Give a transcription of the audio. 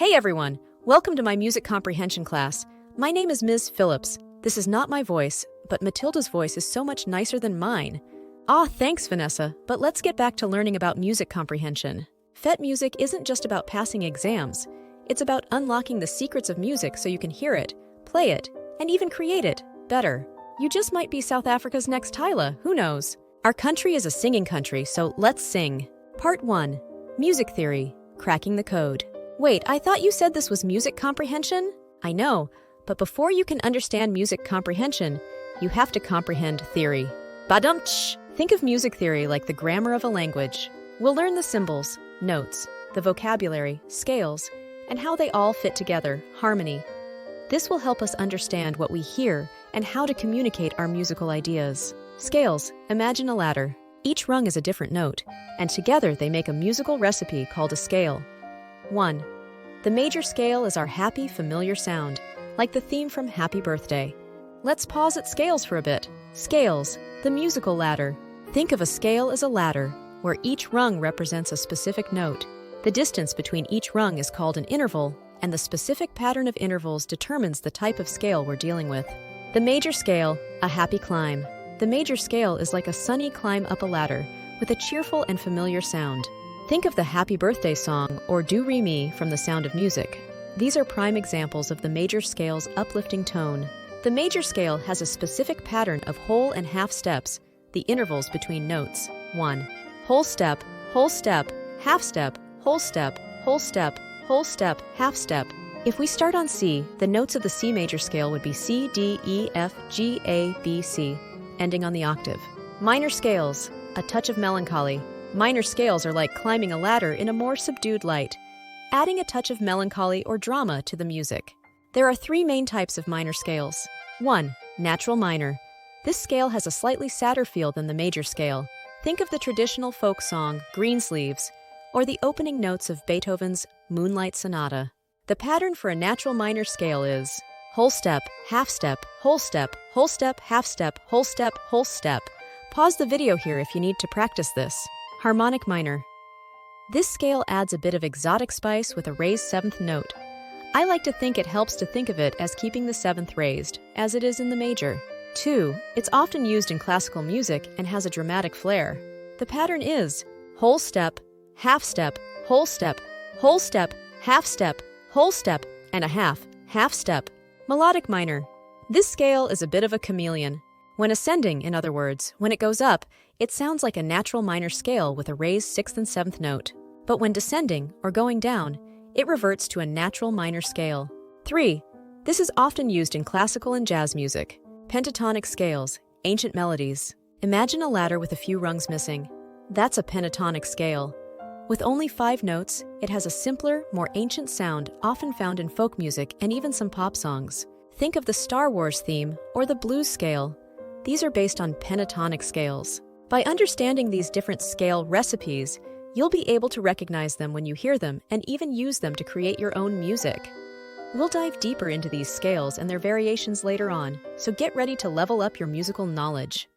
Hey everyone, welcome to my music comprehension class. My name is Ms. Phillips. This is not my voice, but Matilda's voice is so much nicer than mine. Thanks Vanessa, but let's get back to learning about music comprehension. FET music isn't just about passing exams. It's about unlocking the secrets of music so you can hear it, play it, and even create it better. You just might be South Africa's next Tyla, who knows? Our country is a singing country, so let's sing. Part 1. Music Theory, Cracking the Code. Wait, I thought you said this was music comprehension? I know, but before you can understand music comprehension, you have to comprehend theory. Badumtsh! Think of music theory like the grammar of a language. We'll learn the symbols, notes, the vocabulary, scales, and how they all fit together, harmony. This will help us understand what we hear and how to communicate our musical ideas. Scales, imagine a ladder. Each rung is a different note, and together they make a musical recipe called a scale. 1. The major scale is our happy, familiar sound, like the theme from Happy Birthday. Let's pause at scales for a bit. Scales, the musical ladder. Think of a scale as a ladder, where each rung represents a specific note. The distance between each rung is called an interval, and the specific pattern of intervals determines the type of scale we're dealing with. The major scale, a happy climb. The major scale is like a sunny climb up a ladder, with a cheerful and familiar sound. Think of the Happy Birthday song or Do Re Mi from The Sound of Music. These are prime examples of the major scale's uplifting tone. The major scale has a specific pattern of whole and half steps, the intervals between notes. 1. Whole step, half step, whole step, whole step, whole step, half step. If we start on C, the notes of the C major scale would be C, D, E, F, G, A, B, C, ending on the octave. Minor scales, a touch of melancholy. Minor scales are like climbing a ladder in a more subdued light, adding a touch of melancholy or drama to the music. There are 3 main types of minor scales. 1. Natural minor. This scale has a slightly sadder feel than the major scale. Think of the traditional folk song, Greensleeves, or the opening notes of Beethoven's Moonlight Sonata. The pattern for a natural minor scale is whole step, half step, whole step, whole step, half step, whole step, whole step. Pause the video here if you need to practice this. Harmonic minor. This scale adds a bit of exotic spice with a raised 7th note. I like to think it helps to think of it as keeping the 7th raised, as it is in the major. 2. It's often used in classical music and has a dramatic flair. The pattern is whole step, half step, whole step, half step, whole step, and a half step. Melodic minor. This scale is a bit of a chameleon. When ascending, in other words, when it goes up, it sounds like a natural minor scale with a raised 6th and 7th note. But when descending, or going down, it reverts to a natural minor scale. 3. This is often used in classical and jazz music. Pentatonic scales, ancient melodies. Imagine a ladder with a few rungs missing. That's a pentatonic scale. With only 5 notes, it has a simpler, more ancient sound often found in folk music and even some pop songs. Think of the Star Wars theme or the blues scale. These are based on pentatonic scales. By understanding these different scale recipes, you'll be able to recognize them when you hear them and even use them to create your own music. We'll dive deeper into these scales and their variations later on, so get ready to level up your musical knowledge.